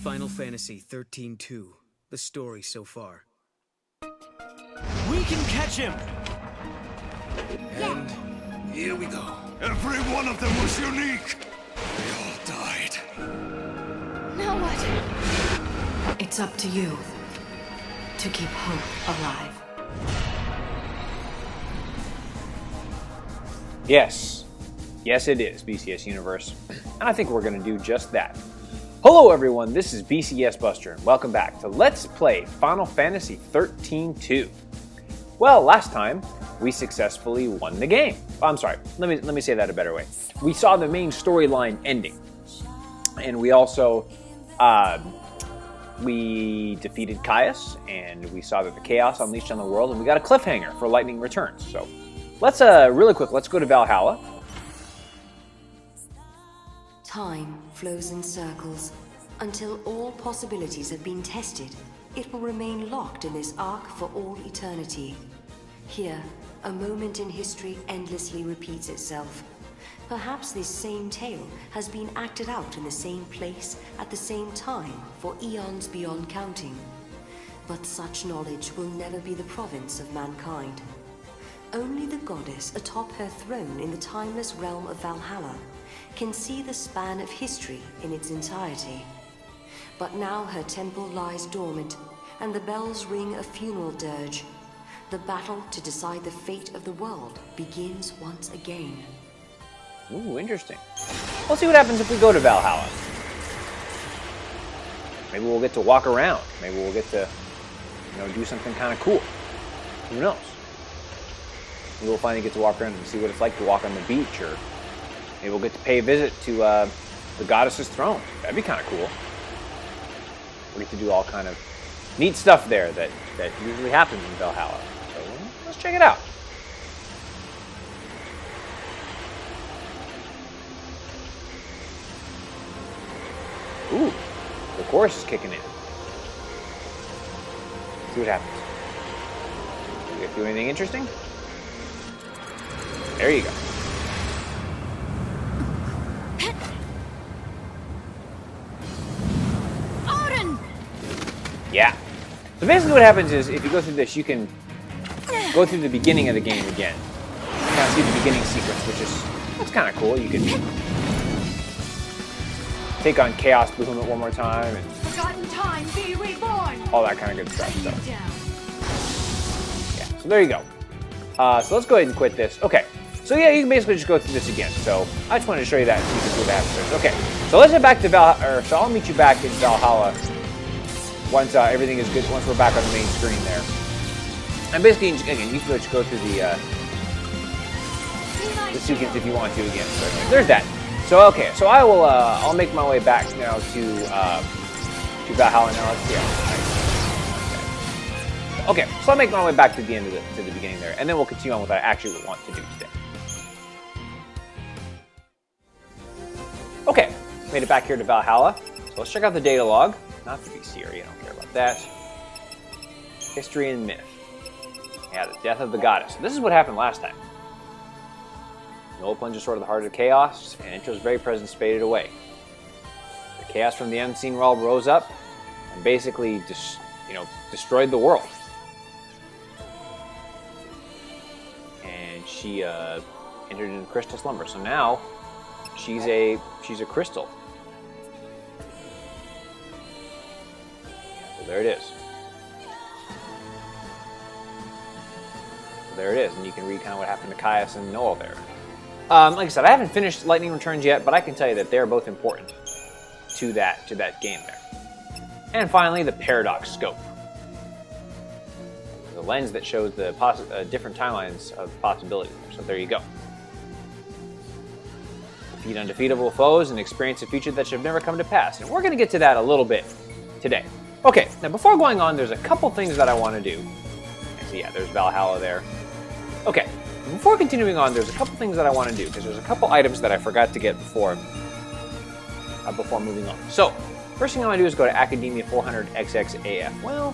Final Fantasy 13-2. The story so far. We can catch him! And here we go. Every one of them was unique. They all died. Now what? It's up to you to keep hope alive. Yes. Yes, it is, BCS Universe. And I think we're going to do just that. Hello, everyone. This is BCS Buster, and welcome back to Let's Play Final Fantasy 13-2. Well, last time, we successfully won the game. Oh, I'm sorry. Let me say that a better way. We saw the main storyline ending. And we also, we defeated Caius, and we saw that the chaos unleashed on the world, and we got a cliffhanger for Lightning Returns. So, let's, really quick, let's go to Valhalla. Time flows in circles. Until all possibilities have been tested, it will remain locked in this arc for all eternity. Here, a moment in history endlessly repeats itself. Perhaps this same tale has been acted out in the same place at the same time for eons beyond counting. But such knowledge will never be the province of mankind. Only the goddess atop her throne in the timeless realm of Valhalla can see the span of history in its entirety. But now her temple lies dormant, and the bells ring a funeral dirge. The battle to decide the fate of the world begins once again. Ooh, interesting. We'll see what happens if we go to Valhalla. Maybe we'll get to walk around. Maybe we'll get to, do something kind of cool. Who knows? Maybe we'll finally get to walk around and see what it's like to walk on the beach, or maybe we'll get to pay a visit to the goddess's throne. That'd be kind of cool. We'll get to do all kind of neat stuff there that usually happens in Valhalla. So let's check it out. Ooh, the chorus is kicking in. See what happens. You guys do anything interesting? There you go. Yeah. So basically what happens is, if you go through this, you can go through the beginning of the game again. You kind of see the beginning sequence, that's kind of cool. You can take on Chaos Behemoth one more time, and Forgotten time, be reborn! all that kind of good stuff. So, yeah, so there you go. So let's go ahead and quit this. Okay, so yeah, you can basically just go through this again. So I just wanted to show you that, so you can see what happens. Okay, so let's head back to Valhalla, so I'll meet you back in Valhalla once everything is good, once we're back on the main screen there. And basically, again, you can just go through the sequence if you want to again. So there's that. So okay, so I'll make my way back now to Valhalla now. Let's see. Okay, so I'll make my way back to the end of to the beginning there, and then we'll continue on with what I actually want to do today. Okay, made it back here to Valhalla. So let's check out the data log. Not the bestiary, I don't care about that. History and myth. Yeah, the death of the goddess. This is what happened last time. Noel plunged toward the heart of chaos, and Intro's very presence faded away. The chaos from the unseen realm rose up, and basically, destroyed the world. And she entered into crystal slumber. So now, she's a crystal. So there it is. So there it is, and you can read kind of what happened to Caius and Noel there. Like I said, I haven't finished Lightning Returns yet, but I can tell you that they're both important to that game there. And finally, the Paradox Scope. The lens that shows the different timelines of possibility there. So there you go. Defeat undefeatable foes and experience a future that should have never come to pass. And we're going to get to that a little bit today. Okay, now before going on, there's a couple things that I want to do. So yeah, there's Valhalla there. Okay. Before continuing on, there's a couple things that I want to do, because there's a couple items that I forgot to get before moving on. So, first thing I want to do is go to Academia 400XXAF. Well,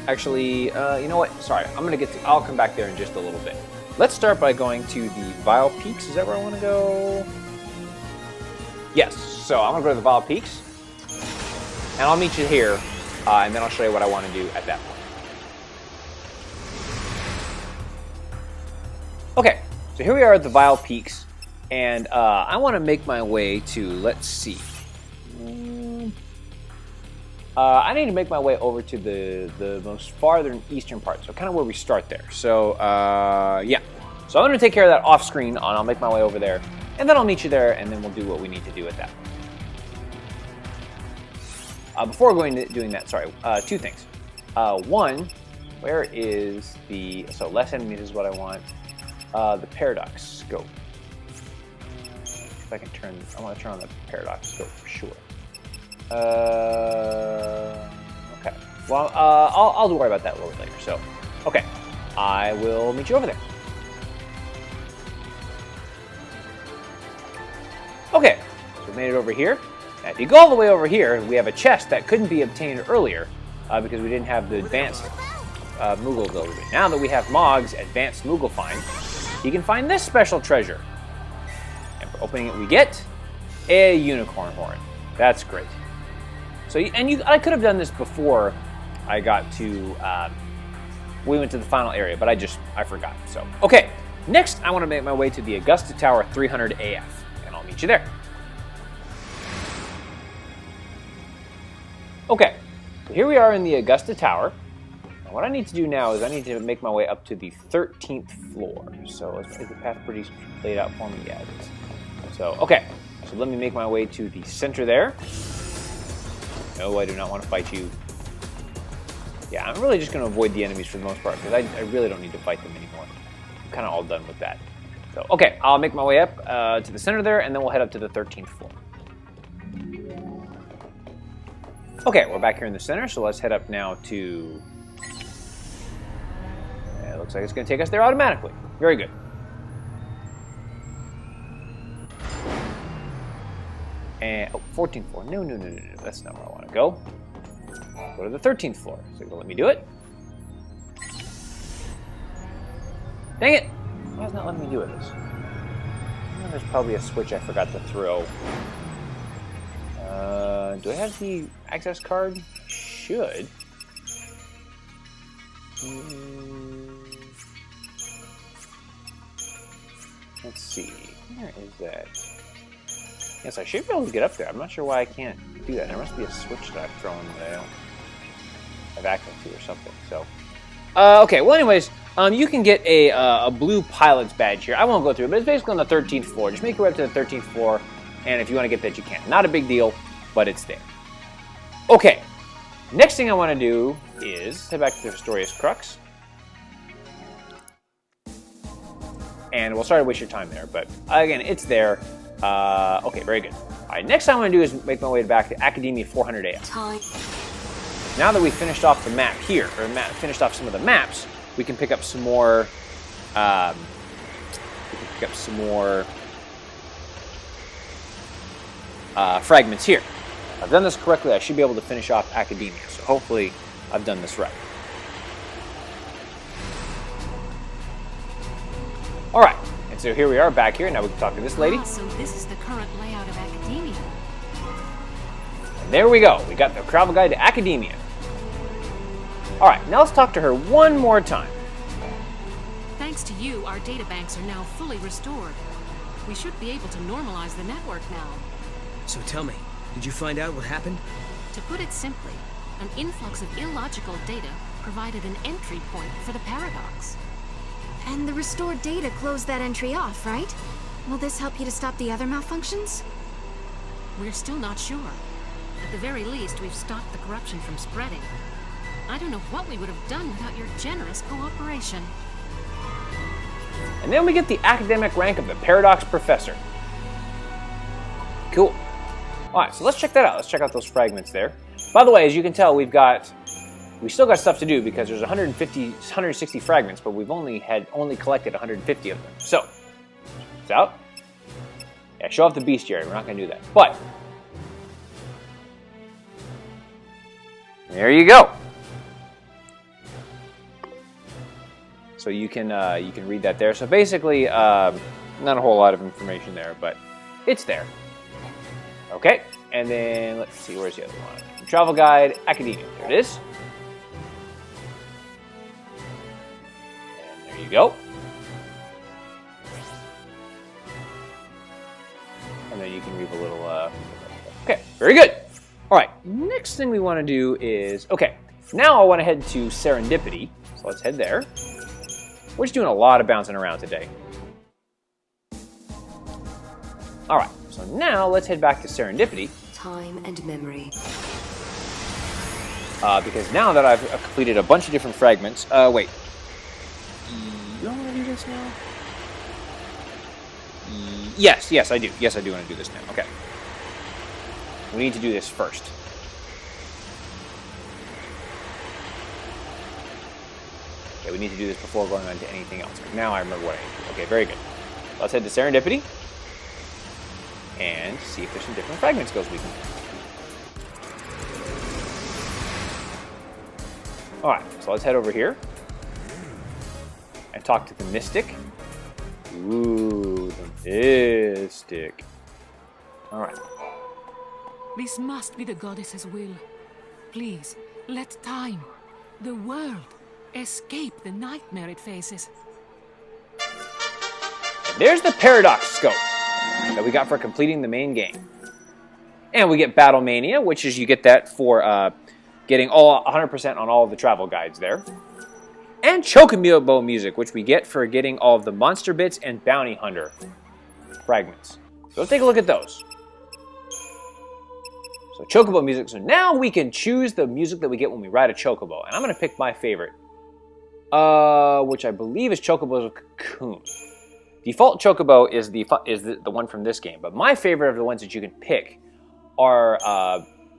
actually, you know what? Sorry, I'll come back there in just a little bit. Let's start by going to the Vile Peaks. Is that where I want to go? Yes, so I'm going to go to the Vile Peaks. And I'll meet you here, and then I'll show you what I want to do at that point. Okay, so here we are at the Vile Peaks, and I want to make my way to, let's see. I need to make my way over to the most farther eastern part, so kind of where we start there. So, yeah. So I'm going to take care of that off screen, and I'll make my way over there, and then I'll meet you there, and then we'll do what we need to do at that point. Before going to doing that, sorry, two things. One, where is the, so less enemies is what I want. The paradox scope. If I can turn, I want to turn on the paradox scope for sure. Okay. Well, I'll worry about that a little bit later. So, okay, I will meet you over there. Okay, so we made it over here. Now, if you go all the way over here, we have a chest that couldn't be obtained earlier because we didn't have the advanced Moogle ability. Now that we have Mog's advanced Moogle find, you can find this special treasure. And for opening it, we get a unicorn horn. That's great. So, I could have done this before I got to, we went to the final area, but I forgot. So, okay. Next, I want to make my way to the Augusta Tower 300 AF, and I'll meet you there. Okay, so here we are in the Augusta Tower. And what I need to do now is I need to make my way up to the 13th floor. So, is the path pretty laid out for me? Yeah, it is. So, okay. So let me make my way to the center there. No, I do not want to fight you. Yeah, I'm really just going to avoid the enemies for the most part, because I really don't need to fight them anymore. I'm kind of all done with that. So, okay, I'll make my way up to the center there, and then we'll head up to the 13th floor. Okay, we're back here in the center, so let's head up now to... It looks like it's going to take us there automatically. Very good. And, 14th floor. No. That's not where I want to go. Go to the 13th floor. So it'll let me do it. Dang it! Why is it not letting me do it? There's probably a switch I forgot to throw. Do I have the access card? Should. Let's see. Where is that? Yes, I should be able to get up there. I'm not sure why I can't do that. There must be a switch that I've thrown that I don't have access to or something. So, okay. Well, anyways, you can get a blue pilot's badge here. I won't go through it, but it's basically on the 13th floor. Just make your way up to the 13th floor, and if you want to get that, you can. Not a big deal, but it's there. Okay. Next thing I want to do is head back to the Historia's Crux. And we'll sorry to waste your time there, but again, it's there. Okay, very good. All right, next thing I want to do is make my way back to Academia 400 AF. Now that we've finished off the map here, or finished off some of the maps, we can pick up some more. Fragments here. If I've done this correctly, I should be able to finish off Academia. So hopefully, I've done this right. All right. And so here we are back here. Now we can talk to this lady. So this is the current layout of Academia. And there we go. We got the travel guide to Academia. All right, now let's talk to her one more time. Thanks to you, our databanks are now fully restored. We should be able to normalize the network now. So tell me, did you find out what happened? To put it simply, an influx of illogical data provided an entry point for the paradox. And the restored data closed that entry off, right? Will this help you to stop the other malfunctions? We're still not sure. At the very least, we've stopped the corruption from spreading. I don't know what we would have done without your generous cooperation. And then we get the academic rank of the Paradox Professor. Cool. All right, so let's check that out. Let's check out those fragments there. By the way, as you can tell, we still got stuff to do because there's 160 fragments, but we've only collected 150 of them. So, it's out. Yeah, show off the bestiary. We're not going to do that. But, there you go. So you can read that there. So basically, not a whole lot of information there, but it's there. Okay, And then, let's see, where's the other one? Travel Guide, Academia. There it is. And there you go. And then you can reap a little, okay, very good. All right, next thing we want to do is, okay, now I want to head to Serendipity. So let's head there. We're just doing a lot of bouncing around today. All right, so now let's head back to Serendipity. Time and memory. Because now that I've completed a bunch of different fragments, wait. You don't want to do this now? Yes, I do. Yes, I do want to do this now. Okay. We need to do this first. Okay, we need to do this before going on to anything else. Now I remember what I need to do. Okay, very good. Let's head to Serendipity and see if there's some different fragment skills we can do. Alright, so let's head over here and talk to the Mystic. Ooh, the Mystic. Alright. This must be the goddess's will. Please, let time, the world, escape the nightmare it faces. And there's the Paradox Scope that we got for completing the main game. And we get Battle Mania, which is you get that for getting all 100% on all of the travel guides there. And Chocobo music, which we get for getting all of the monster bits and bounty hunter fragments. So let's take a look at those. So Chocobo music. So now we can choose the music that we get when we ride a Chocobo. And I'm going to pick my favorite, which I believe is Chocobo's Cocoon. Default Chocobo is the one from this game, but my favorite of the ones that you can pick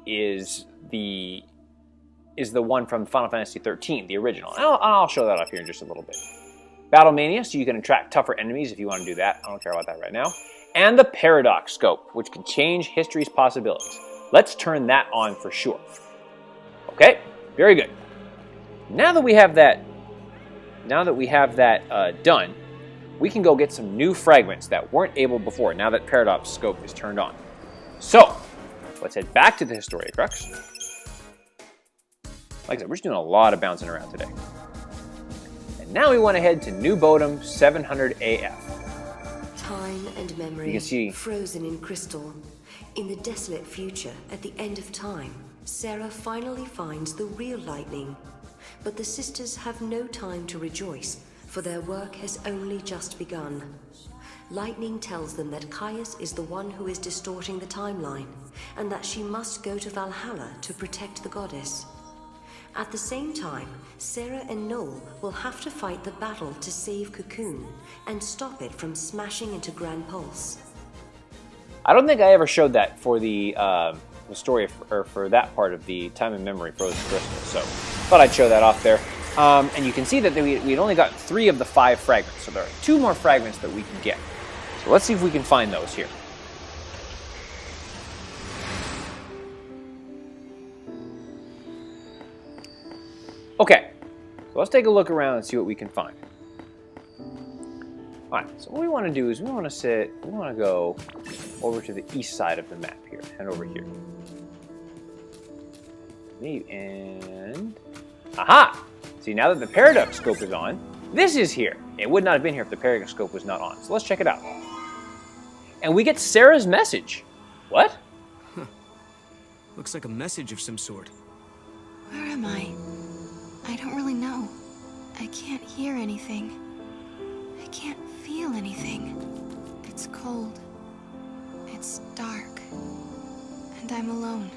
is the one from Final Fantasy 13, the original. And I'll show that up here in just a little bit. Battle Mania, so you can attract tougher enemies if you want to do that. I don't care about that right now. And the Paradox Scope, which can change history's possibilities. Let's turn that on for sure. Okay, very good. Now that we have that done, we can go get some new fragments that weren't able before, now that Paradox Scope is turned on. So, let's head back to the Historia Crux. Like I said, we're just doing a lot of bouncing around today. And now we want to head to New Bodham 700 AF. Time and memory, You can see frozen in crystal. In the desolate future, at the end of time, Sarah finally finds the real lightning. But the sisters have no time to rejoice, for their work has only just begun. Lightning tells them that Caius is the one who is distorting the timeline, and that she must go to Valhalla to protect the goddess. At the same time, Sarah and Noel will have to fight the battle to save Cocoon and stop it from smashing into Grand Pulse. I don't think I ever showed that for the story, or for that part of the Time and Memory Frozen Crystal, so thought I'd show that off there. And you can see that we'd only got 3 of the 5 fragments, so there are 2 more fragments that we can get. So let's see if we can find those here. Okay, so let's take a look around and see what we can find. Alright, so what we want to do is we want to go over to the east side of the map here, and over here. And aha! See, now that the Paradox Scope is on, this is here. It would not have been here if the Paradox Scope was not on. So let's check it out. And we get Sarah's message. What? Huh. Looks like a message of some sort. Where am I? I don't really know. I can't hear anything. I can't feel anything. It's cold. It's dark. And I'm alone.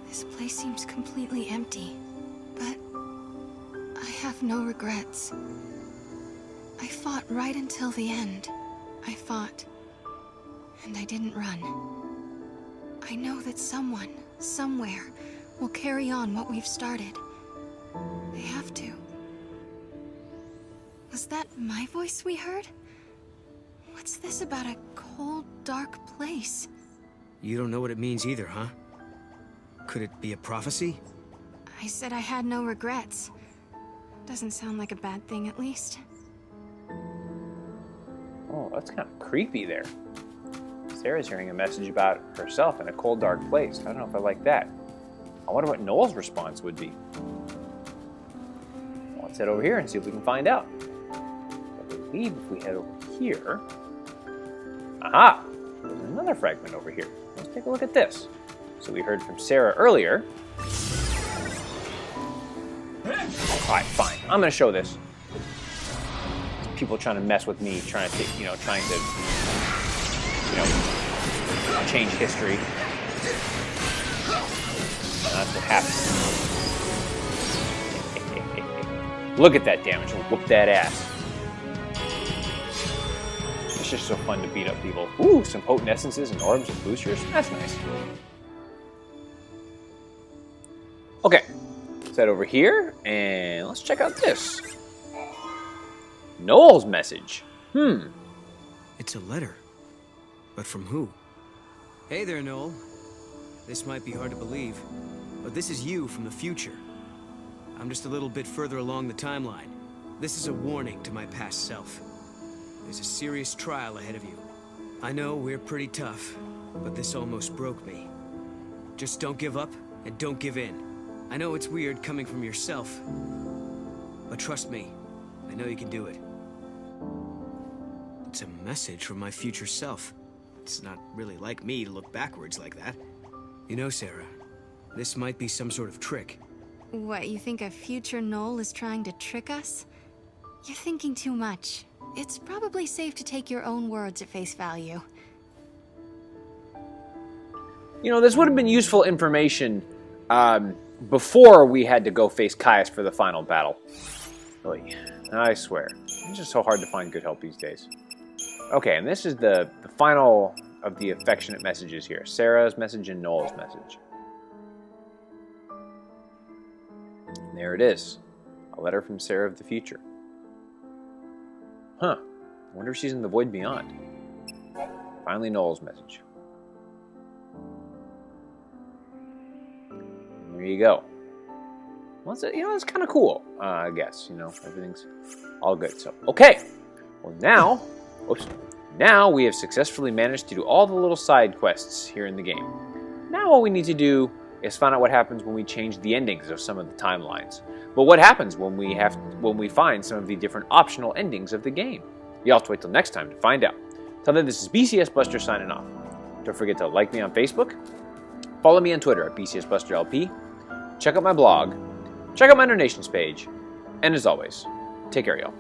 This place seems completely empty. But I have no regrets. I fought right until the end. I fought. And I didn't run. I know that someone, somewhere, will carry on what we've started. They have to. Was that my voice we heard? What's this about a cold, dark place? You don't know what it means either, huh? Could it be a prophecy? I said I had no regrets. Doesn't sound like a bad thing, at least. Oh, that's kind of creepy there. Sarah's hearing a message about herself in a cold, dark place. I don't know if I like that. I wonder what Noel's response would be. Well, let's head over here and see if we can find out. I believe if we head over here... Aha! There's another fragment over here. Let's take a look at this. So we heard from Sarah earlier. Alright, fine. I'm going to show this. People trying to mess with me, trying to change history. That's what happens. Look at that damage. I'll whoop that ass. It's just so fun to beat up people. Ooh, some potent essences and orbs and boosters. That's nice. Okay. Let's head over here and let's check out this. Noel's message. It's a letter. But from who? Hey there, Noel. This might be hard to believe, but this is you from the future. I'm just a little bit further along the timeline. This is a warning to my past self. There's a serious trial ahead of you. I know we're pretty tough, but this almost broke me. Just don't give up and don't give in. I know it's weird coming from yourself, but trust me, I know you can do it. It's a message from my future self. It's not really like me to look backwards like that. You know, Sarah, this might be some sort of trick. What, you think a future Noel is trying to trick us? You're thinking too much. It's probably safe to take your own words at face value. You know, this would have been useful information before we had to go face Caius for the final battle. Oy, I swear. It's just so hard to find good help these days. Okay, and this is the final of the affectionate messages here. Sarah's message and Noel's message. And there it is. A letter from Sarah of the future. Huh. I wonder if she's in the void beyond. Finally, Noel's message. And there you go. Well, it's kind of cool, I guess. Everything's all good. So, okay. Well, now we have successfully managed to do all the little side quests here in the game. Now all we need to do is find out what happens when we change the endings of some of the timelines. But what happens when we find some of the different optional endings of the game? You'll have to wait till next time to find out. Till then, this is BCS Buster signing off. Don't forget to like me on Facebook, follow me on Twitter at BCSBusterLP, check out my blog, check out my donations page, and as always, take care, y'all.